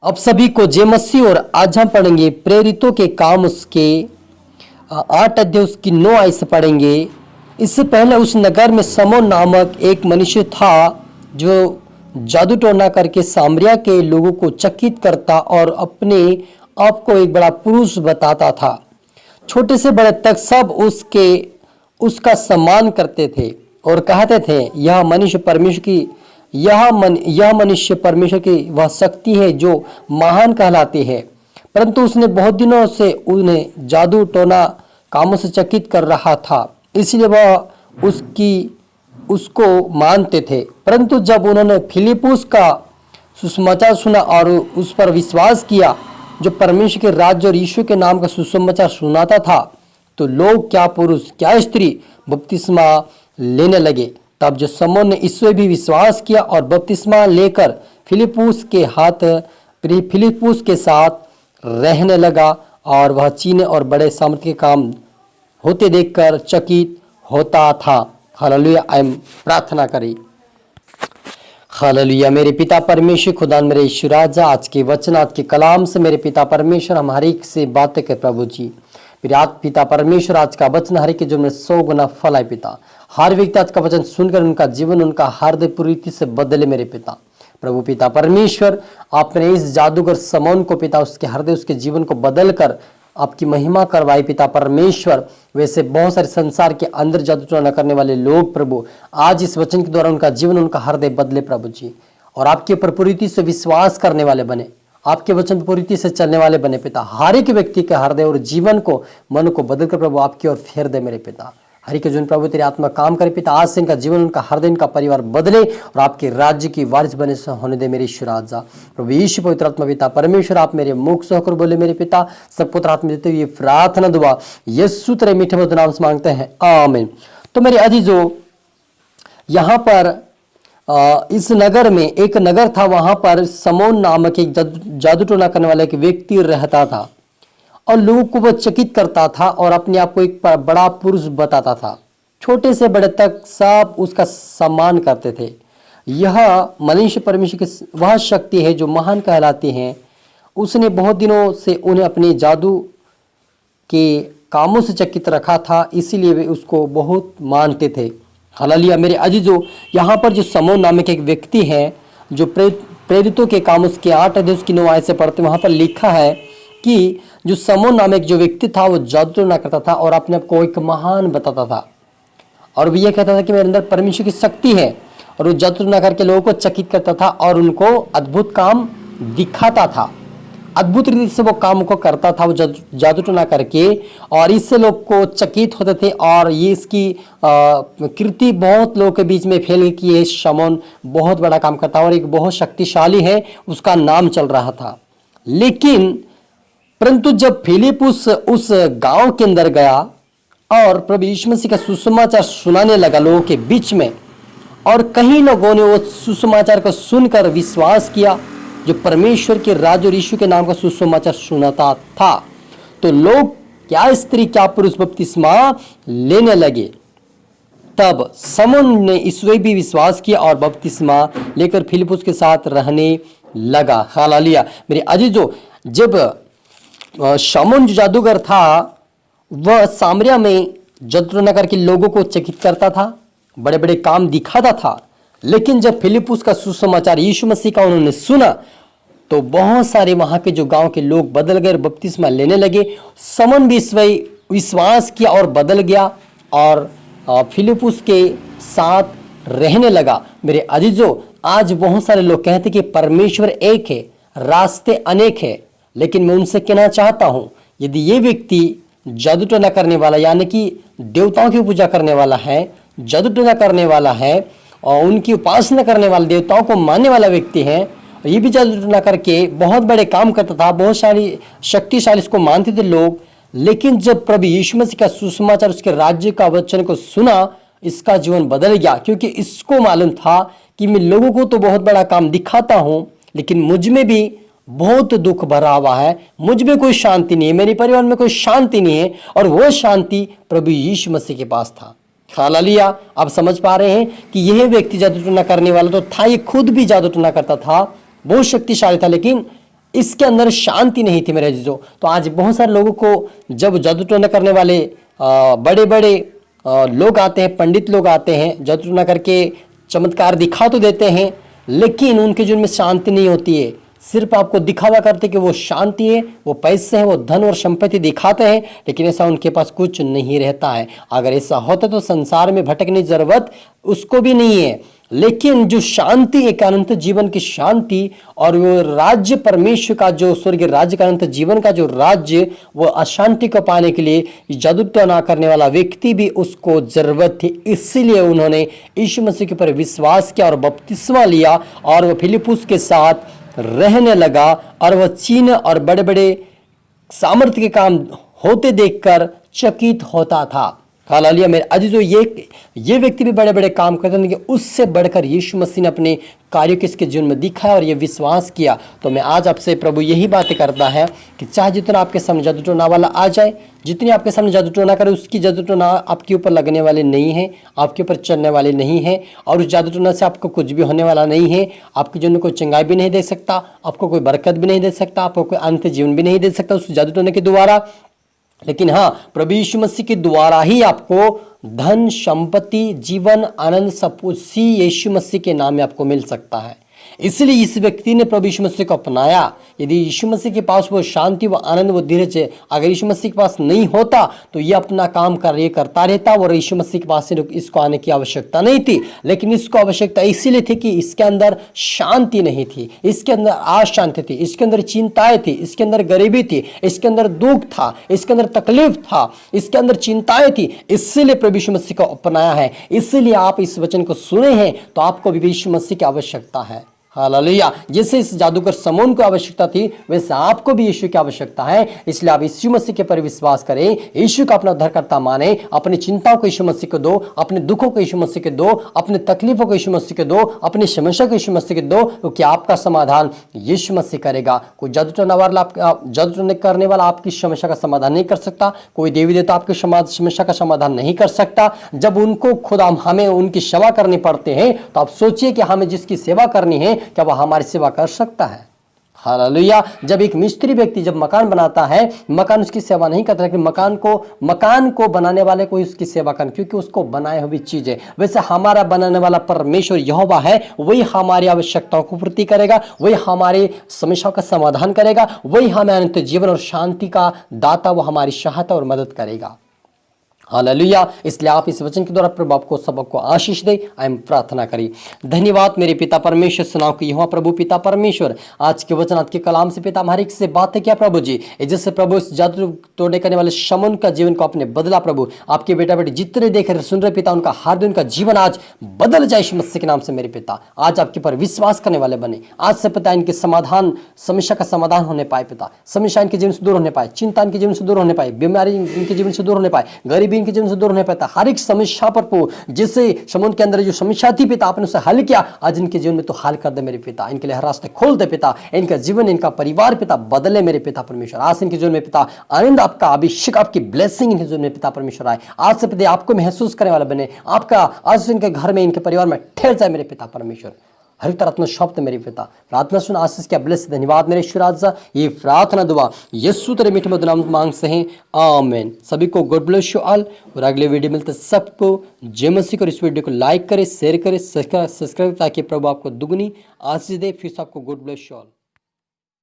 अब सभी को जय मसीह। और आज हम पढ़ेंगे प्रेरितों के काम उसके 8 अध्याय उसकी 9 आयत से पढ़ेंगे। इससे पहले उस नगर में समौन नामक एक मनुष्य था जो जादू टोना करके सामरिया के लोगों को चकित करता और अपने आप को एक बड़ा पुरुष बताता था। छोटे से बड़े तक सब उसका सम्मान करते थे और कहते थे यह मनुष्य परमेश्वर की वह शक्ति है जो महान कहलाती है। परंतु उसने बहुत दिनों से उन्हें जादू टोना कामों से चकित कर रहा था, इसलिए वह उसको मानते थे। परंतु जब उन्होंने फिलिप्पुस का सुसमाचार सुना और उस पर विश्वास किया जो परमेश्वर के राज्य और यीशु के नाम का सुसमाचार सुनाता था, तो लोग क्या पुरुष क्या स्त्री बपतिस्मा लेने लगे। तब जो समौन ने ईश्वर भी विश्वास किया और बपतिस्मा लेकर फिलिप्पुस के साथ रहने लगा और वह चीने और बड़े सामर्थ्य के काम होते देखकर चकित होता था। हालेलुया। आइए प्रार्थना करें। हालेलुया। मेरे पिता परमेश्वर खुदा मेरे यीशु राजा, आज के वचन आज के कलाम से मेरे पिता परमेश्वर हम हर एक से बातें कर प्रभु जी। मेरे पिता परमेश्वर आज का वचन हर एक के जो में 100 गुना फल है पिता। हर व्यक्ति आज का वचन सुनकर उनका जीवन उनका हृदय पूरी रीति से बदले मेरे पिता। प्रभु पिता परमेश्वर, आपने इस जादूगर समौन को पिता उसके हृदय उसके जीवन को बदल कर आपकी महिमा करवाई पिता परमेश्वर। वैसे बहुत सारे संसार के अंदर जादू टोना करने वाले लोग प्रभु आज इस वचन के द्वारा उनका जीवन उनका हृदय बदले प्रभु जी, और आपके ऊपर पूरी रीति से विश्वास करने वाले बने, आपके वचन पर पूरी रीति से चलने वाले बने पिता। हर एक व्यक्ति के हृदय और जीवन को मन को बदल कर प्रभु आपकी ओर फेर दे मेरे पिता। हरि के जीवन प्रभु तेरी आत्मा काम करे पिता। आज से इनका जीवन उनका हृदय इनका परिवार बदले और आपके राज्य की वारिस बने होने दे मेरे ईश्वर राजा। प्रभु यीशु पवित्र आत्मा पिता परमेश्वर, आप मेरे मुख से होकर बोले मेरे पिता। सब पुत्र आत्मा देते हुए प्रार्थना दुआ यीशु तेरे मीठे मधुर नाम से मांगते हैं, आमीन। तो मेरे अजीजों, यहाँ पर इस नगर में एक नगर था, वहां पर समौन नामक एक जादू टोना करने वाला एक व्यक्ति रहता था और लोगों को वह चकित करता था और अपने आप को एक बड़ा पुरुष बताता था। छोटे से बड़े तक सब उसका सम्मान करते थे। यह मनुष्य परमेश्वर की वह शक्ति है जो महान कहलाती है। उसने बहुत दिनों से उन्हें अपने जादू के कामों से चकित रखा था, इसीलिए वे उसको बहुत मानते थे। हालेलुया। मेरे अजीजों, यहाँ पर जो समौन नामक एक व्यक्ति है जो प्रेरितों के काम उसके 8 अध्याय उसकी 9 आयत से पढ़ते, वहाँ पर लिखा है कि जो समौन नामक जो व्यक्ति था वो जादू टोना करता था और अपने आप को एक महान बताता था और वो ये कहता था कि मेरे अंदर परमेश्वर की शक्ति है, और वो जादू टोना करके लोगों को चकित करता था और उनको अद्भुत काम दिखाता था। अद्भुत रीति से वो काम को करता था वो जादू टोना करके, और इससे लोग को चकित होते थे। और ये इसकी कीर्ति बहुत लोगों के बीच में फैल गई कि ये समौन बहुत बड़ा काम करता है और एक बहुत शक्तिशाली है, उसका नाम चल रहा था। लेकिन परंतु जब फिलिप्पुस उस गांव के अंदर गया और प्रभु यीशु मसीह का सुसमाचार सुनाने लगा लोगों के बीच में, और कई लोगों ने वो सुसमाचार को सुनकर विश्वास किया जो परमेश्वर के राज्य और यीशु के नाम का सुसमाचार सुनाता था, तो लोग क्या स्त्री क्या पुरुष बपतिस्मा लेने लगे। तब समौन ने ईश्वर भी विश्वास किया और बपतिस्मा लेकर फिलिप्पुस के साथ रहने लगा। हालेलुया। मेरे अजीजों, जब समौन जो जादूगर था वह सामरिया में जादू टोना करके लोगों को चकित करता था, बड़े बड़े काम दिखाता था। लेकिन जब फिलिप्पुस का सुसमाचार यीशु मसीह का उन्होंने सुना तो बहुत सारे वहां के जो गांव के लोग बदल गए, बपतिस्मा लेने लगे। समौन भी विश्वास किया और बदल गया और फिलिप्पुस के साथ रहने लगा। मेरे अजीजों, आज बहुत सारे लोग कहते कि परमेश्वर एक है, रास्ते अनेक है, लेकिन मैं उनसे कहना चाहता हूं, यदि ये व्यक्ति जादू टोना करने वाला यानी कि देवताओं की पूजा करने वाला है, जादू टोना करने वाला है और उनकी उपासना करने वाला, देवताओं को मानने वाला व्यक्ति है, और ये भी जादू टोना करके बहुत बड़े काम करता था, बहुत सारी शक्तिशाली इसको मानते थे लोग। लेकिन जब प्रभु यीशु मसीह का सुसमाचार उसके राज्य का वचन को सुना, इसका जीवन बदल गया, क्योंकि इसको मालूम था कि मैं लोगों को तो बहुत बड़ा काम दिखाता हूं, लेकिन मुझ में भी बहुत दुख भरा हुआ है, मुझ में कोई शांति नहीं है, मेरे परिवार में कोई शांति नहीं है, और वो शांति प्रभु यीशु मसीह के पास था। हालेलुया। आप समझ पा रहे हैं कि यह व्यक्ति जादू टोना करने वाला तो था, ये खुद भी जादू टोना करता था, बहुत शक्तिशाली था, लेकिन इसके अंदर शांति नहीं थी मेरे अजीजों। तो आज बहुत सारे लोगों को जब जादू टोना करने वाले बड़े बड़े लोग आते हैं, पंडित लोग आते हैं, जादू टोना करके चमत्कार दिखा तो देते हैं, लेकिन उनके जीवन में शांति नहीं होती है। सिर्फ आपको दिखावा करते कि वो शांति है, वो पैसे हैं, वो धन और संपत्ति दिखाते हैं, लेकिन ऐसा उनके पास कुछ नहीं रहता है। अगर ऐसा होता तो संसार में भटकने की जरूरत उसको भी नहीं है। लेकिन जो शांति, एक अनंत जीवन की शांति और वो राज्य परमेश्वर का, जो स्वर्गीय राज्य का, अनंत जीवन का जो राज्य, वो अशांति को पाने के लिए जादू टोना करने वाला व्यक्ति भी उसको जरूरत थी। इसीलिए उन्होंने यीशु मसीह के ऊपर विश्वास किया और बपतिस्मा लिया और वो फिलिप्पुस के साथ रहने लगा और वह चीन और बड़े बड़े सामर्थ्य के काम होते देखकर चकित होता था। हालेलुया मेरे अजीजों, ये व्यक्ति भी बड़े बड़े काम करते हैं, लेकिन उससे बढ़कर यीशु मसीह ने अपने कार्यों के इसके जीवन में दिखाया और ये विश्वास किया। तो मैं आज आपसे प्रभु यही बातें करता है कि चाहे जितना आपके सामने जादू टोना वाला आ जाए, जितनी आपके सामने जादू टोना करे, उसकी जादू टोना आपके ऊपर लगने वाले नहीं है, आपके ऊपर चलने वाले नहीं है, और उस जादू टोना से आपको कुछ भी होने वाला नहीं है। आपके जीवन में कोई चंगाई भी नहीं दे सकता, आपको कोई बरकत भी नहीं दे सकता, आपको कोई अंत जीवन भी नहीं दे सकता उस जादू टोने के द्वारा। लेकिन हाँ, प्रभु यीशु मसीह के द्वारा ही आपको धन, संपत्ति, जीवन, आनंद सब कुछ यीशु मसीह के नाम में आपको मिल सकता है। इसलिए इस व्यक्ति ने प्रभु यीशु मसीह को अपनाया। यदि यीशु मसीह के पास वो शांति, वो आनंद, वो धीरज है, अगर यीशु मसीह के पास नहीं होता तो ये अपना काम कार्य करता रहता और यीशु मसीह के पास इसको आने की आवश्यकता नहीं थी। लेकिन इसको आवश्यकता इसीलिए थी कि इसके अंदर शांति नहीं थी, इसके अंदर अशांति थी, इसके अंदर चिंताएं थी, इसके अंदर गरीबी थी, इसके अंदर दुख था, इसके अंदर तकलीफ था, इसके अंदर चिंताएं थी। इसलिए प्रभु यीशु मसीह को अपनाया है। इसीलिए आप इस वचन को सुने हैं तो आपको भी यीशु मसीह की आवश्यकता है। हालेलुया। जैसे इस जादूगर समौन को आवश्यकता थी, वैसे आपको भी यीशु की आवश्यकता है। इसलिए आप यीशु मसीह के पर विश्वास करें, यीशु का अपना उद्धारकर्ता माने, अपनी चिंताओं को यीशु मसीह को दो, अपने दुखों को यीशु मसीह को दो, अपने तकलीफों को यीशु मसीह को दो, अपनी समस्या को यीशु मसीह को दो, क्योंकि आपका समाधान यीशु मसीह करेगा। कोई जादू टोना वाला, जादू टोना करने वाला आपकी समस्या का समाधान नहीं कर सकता, कोई देवी देवता आपकी समस्या का समाधान नहीं कर सकता। जब उनको खुद हमें उनकी सेवा करनी पड़ते हैं, तो आप सोचिए कि हमें जिसकी सेवा करनी है, क्या वह हमारी सेवा कर सकता है? हालेलुया। जब एक मिस्त्री व्यक्ति जब मकान बनाता है, मकान उसकी सेवा नहीं करता, लेकिन मकान को बनाने वाले को उसकी सेवा करनी, क्योंकि उसको बनाए हुई चीज है। वैसे हमारा बनाने वाला परमेश्वर यहोवा है, वही हमारी आवश्यकताओं को पूर्ति करेगा, वही हमारी समस्याओं का समाधान करेगा, वही हमें अनंत जीवन और शांति का दाता, वो हमारी सहायता और मदद करेगा। हालेलुया। इसलिए आप इस वचन के द्वारा प्रभु आपको सबको आशीष दे। हम प्रार्थना करी। धन्यवाद मेरे पिता परमेश्वर, सुनाओ कि यहोवा प्रभु पिता परमेश्वर आज के वचन, आज के कलाम से पिता हमारे से बातें किया प्रभु जी, जैसे प्रभु इस जादू तोड़ने करने वाले शमून का जीवन को आपने बदला प्रभु। आपके बेटा बेटी जितने देख रहे सुन रहे पिता, उनका हार्दिक उनका जीवन आज बदल जाए यीशु मसीह के नाम से मेरे पिता। आज आपके पर विश्वास करने वाले बने। आज से पिता इनके समाधान, समस्या का समाधान होने पाए पिता, समस्या इनके जीवन से दूर होने पाए, चिंता इनके जीवन से दूर होने पाए, बीमारी इनके जीवन से दूर होने पाए, गरीबी इनके जीवन से दूर नहीं पाता। हर एक समस्या पर जिससे समुद्र के अंदर जो समस्या थी पिता, आपने उसे हल किया, आज इनके जीवन में तो हल कर दे मेरे पिता। इनके लिए हर रास्ते खोल दे पिता, इनका जीवन, इनका परिवार पिता बदले मेरे पिता परमेश्वर। आज इनके जीवन में पिता आनंद, आपका अभिषेक, आपकी ब्लेसिंग इनके जीवन में पिता परमेश्वर आए। आज से पिता आपको महसूस करने वाला बने, आपका आज से इनके घर में, इनके परिवार में ठहर जाए मेरे पिता परमेश्वर। हर तरह शब्द मेरे पिता, प्रार्थना सुन, आशीष क्या ब्लेस। धन्यवाद मेरे ईश्वर राजा, ये प्रार्थना दुआ यीशु तेरे मीठे मधुर नाम मांग से हैं, आमीन। सभी को गॉड ब्लेस यू ऑल। और अगले वीडियो मिलते सबको जय मसीह को। इस वीडियो को लाइक करें, शेयर करें, सब्सक्राइब, ताकि प्रभु आपको दुगनी आशीष दे। फिर सबको गॉड ब्लेस यू ऑल।